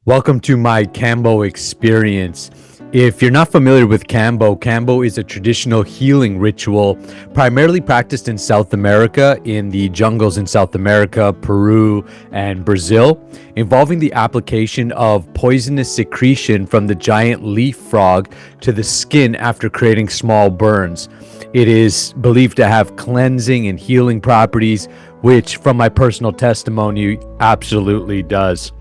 Welcome to my Kambo experience. If you're not familiar with Kambo, Kambo is a traditional healing ritual primarily practiced in South America, in the jungles in South America, Peru, and Brazil, involving the application of poisonous secretion from the giant leaf frog to the skin after creating small burns. It is believed to have cleansing and healing properties, which, from my personal testimony, absolutely does.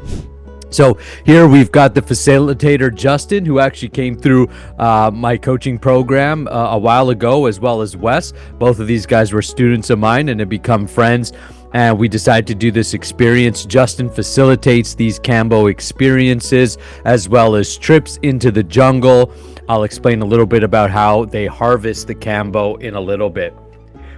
So here we've got the facilitator, Justin, who actually came through my coaching program a while ago, as well as Wes. Both of these guys were students of mine and have become friends. And we decided to do this experience. Justin facilitates these Kambo experiences, as well as trips into the jungle. I'll explain a little bit about how they harvest the Kambo in a little bit.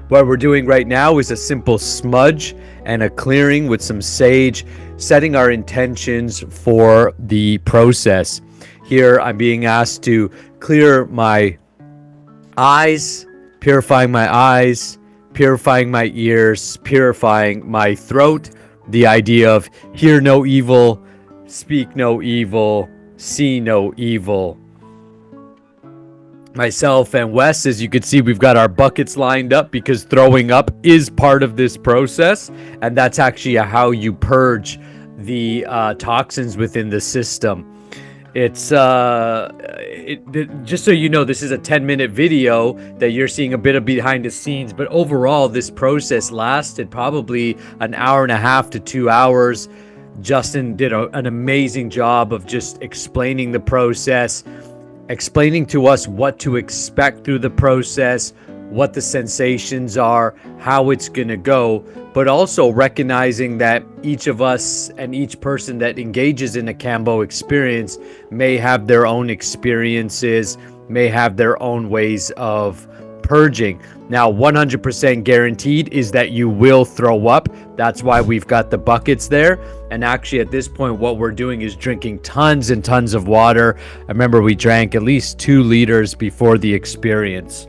What we're doing right now is a simple smudge and a clearing with some sage, setting our intentions for the process. Here I'm being asked to clear my eyes, purifying my ears, purifying my throat. The idea of hear no evil, speak no evil, see no evil. Myself and Wes, as you can see, we've got our buckets lined up because throwing up is part of this process, and that's actually how you purge the toxins within the system. It's just so you know, this is a 10-minute video that you're seeing a bit of behind the scenes, but overall this process lasted probably an hour and a half to 2 hours. Justin did an amazing job of just explaining the process, explaining to us what to expect through the process, what the sensations are, how it's going to go, but also recognizing that each of us and each person that engages in a Kambo experience may have their own experiences, may have their own ways of purging. Now, 100% guaranteed is that you will throw up. That's why we've got the buckets there. And actually, at this point, what we're doing is drinking tons and tons of water. I remember we drank at least 2 liters before the experience.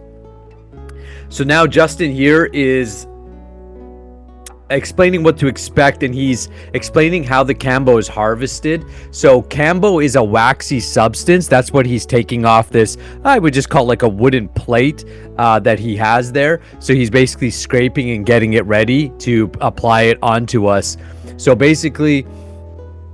So now Justin here is explaining what to expect, and he's explaining how the Kambo is harvested. So Kambo is a waxy substance. That's what he's taking off this, I would just call like a wooden plate that he has there. So he's basically scraping and getting it ready to apply it onto us. So basically,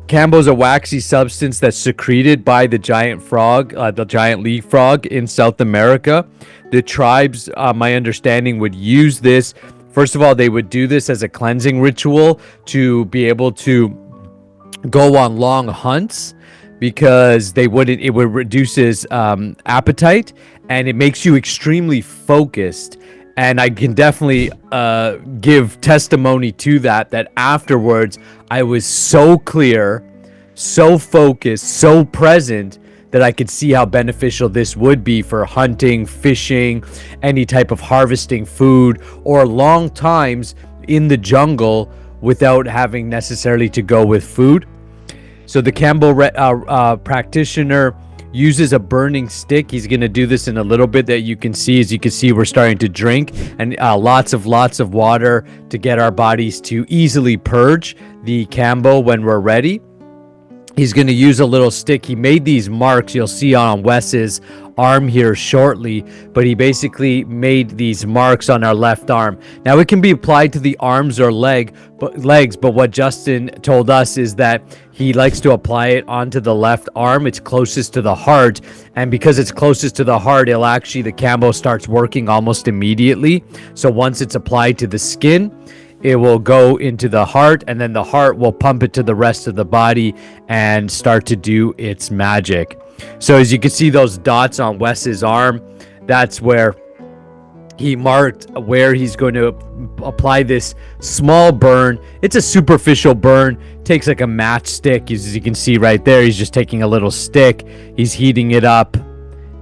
Kambo is a waxy substance that's secreted by the giant frog, the giant leaf frog in South America. The tribes, my understanding, would use this. First of all, they would do this as a cleansing ritual to be able to go on long hunts, because it reduces appetite, and it makes you extremely focused. And I can definitely give testimony to that afterwards I was so clear, so focused, so present that I could see how beneficial this would be for hunting, fishing, any type of harvesting food, or long times in the jungle without having necessarily to go with food. So the Kambo practitioner uses a burning stick. He's going to do this in a little bit. That you can see, as you can see, we're starting to drink, and lots of water to get our bodies to easily purge the Kambo when we're ready. He's going to use a little stick. He made these marks you'll see on Wes's arm here shortly, but he basically made these marks on our left arm. Now it can be applied to the arms or legs, but what Justin told us is that he likes to apply it onto the left arm. It's closest to the heart, and because it's closest to the heart, the Kambo starts working almost immediately. So once it's applied to the skin, it will go into the heart, and then the heart will pump it to the rest of the body and start to do its magic. So as you can see those dots on Wes's arm, that's where he marked where he's going to apply this small burn. It's a superficial burn. Takes like a matchstick. As you can see right there, he's just taking a little stick. He's heating it up,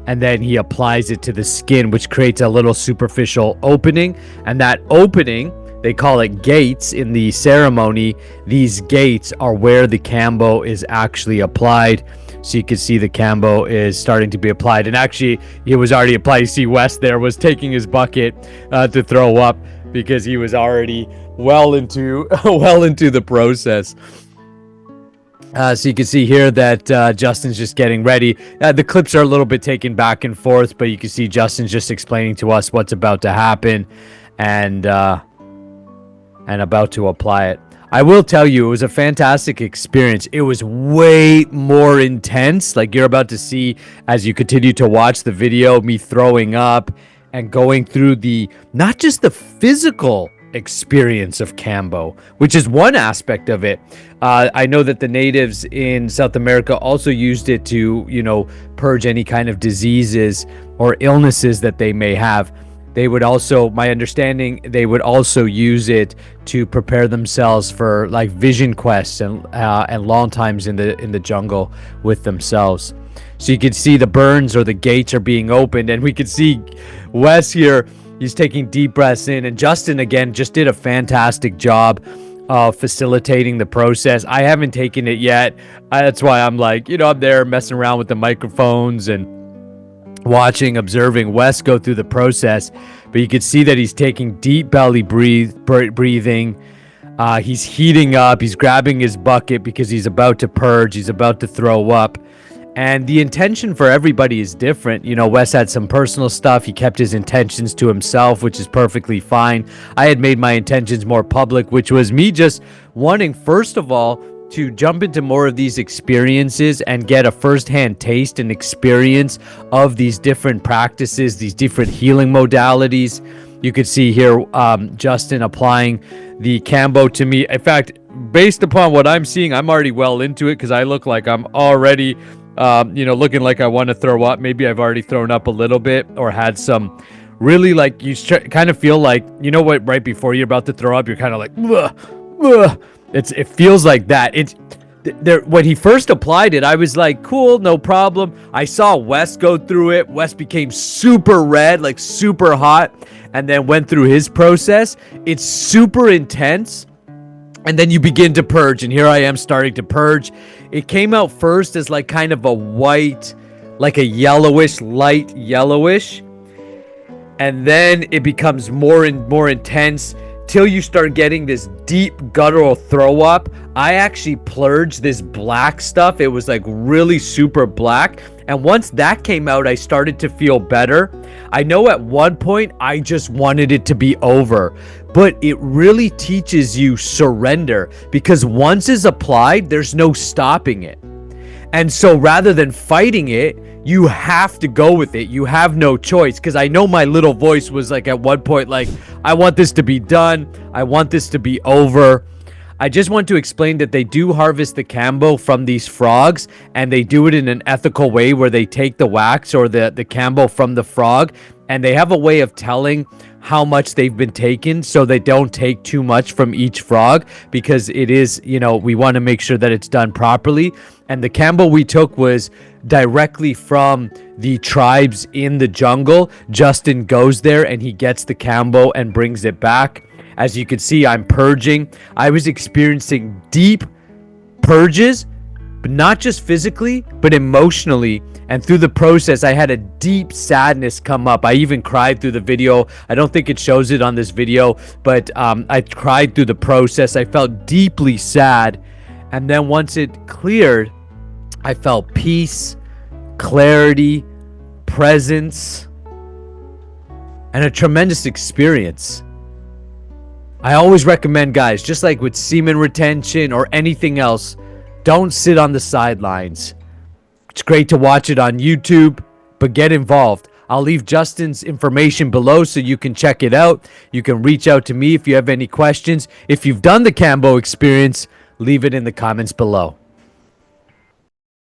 and then he applies it to the skin, which creates a little superficial opening. And that opening, they call it gates in the ceremony. These gates are where the Kambo is actually applied. So you can see the Kambo is starting to be applied, and actually it was already applied. You see Wes there was taking his bucket to throw up because he was already well into the process. So you can see here that Justin's just getting ready. The clips are a little bit taken back and forth, but you can see Justin's just explaining to us what's about to happen and about to apply it. I will tell you, it was a fantastic experience. It was way more intense, like you're about to see as you continue to watch the video, me throwing up and going through not just the physical experience of Kambo, which is one aspect of it. I know that the natives in South America also used it to, purge any kind of diseases or illnesses that they may have. They would also, my understanding, they would also use it to prepare themselves for like vision quests and long times in the jungle with themselves. So you can see the burns or the gates are being opened, and we can see Wes here. He's taking deep breaths in, and Justin again just did a fantastic job of facilitating the process. I haven't taken it yet. That's why I'm like, I'm there messing around with the microphones and observing Wes go through the process. But you can see that he's taking deep belly breathing. He's heating up. He's grabbing his bucket because he's about to purge. He's about to throw up. And the intention for everybody is different. Wes had some personal stuff. He kept his intentions to himself, which is perfectly fine. I had made my intentions more public, which was me just wanting, first of all, to jump into more of these experiences and get a firsthand taste and experience of these different practices, these different healing modalities. You could see here Justin applying the Kambo to me. In fact, based upon what I'm seeing, I'm already well into it because I look like I'm already, looking like I want to throw up. Maybe I've already thrown up a little bit or had some really like, you kind of feel like, what, right before you're about to throw up, you're kind of like, ugh, ugh. It feels like that. When he first applied it, I was like, cool, no problem. I saw Wes go through it. Wes became super red, like super hot, and then went through his process. It's super intense. And then you begin to purge, and here I am starting to purge. It came out first as like kind of a white, like a yellowish, light yellowish. And then it becomes more and more intense till you start getting this deep guttural throw up. I actually purged this black stuff. It was like really super black. And once that came out, I started to feel better. I know at one point I just wanted it to be over, but it really teaches you surrender, because once it's applied, there's no stopping it. And so rather than fighting it, you have to go with it. You have no choice. Because I know my little voice was like at one point like, I want this to be done. I want this to be over. I just want to explain that they do harvest the Kambo from these frogs, and they do it in an ethical way where they take the wax or the Kambo from the frog, and they have a way of telling how much they've been taken so they don't take too much from each frog, because it is, we want to make sure that it's done properly. And the Kambo we took was directly from the tribes in the jungle. Justin goes there and he gets the Kambo and brings it back. As you can see, I'm purging. I was experiencing deep purges, but not just physically, but emotionally. And through the process, I had a deep sadness come up. I even cried through the video. I don't think it shows it on this video, but I cried through the process. I felt deeply sad. And then once it cleared, I felt peace, clarity, presence, and a tremendous experience. I always recommend, guys, just like with semen retention or anything else, don't sit on the sidelines. It's great to watch it on YouTube, but get involved. I'll leave Justin's information below so you can check it out. You can reach out to me if you have any questions. If you've done the Kambo experience, leave it in the comments below.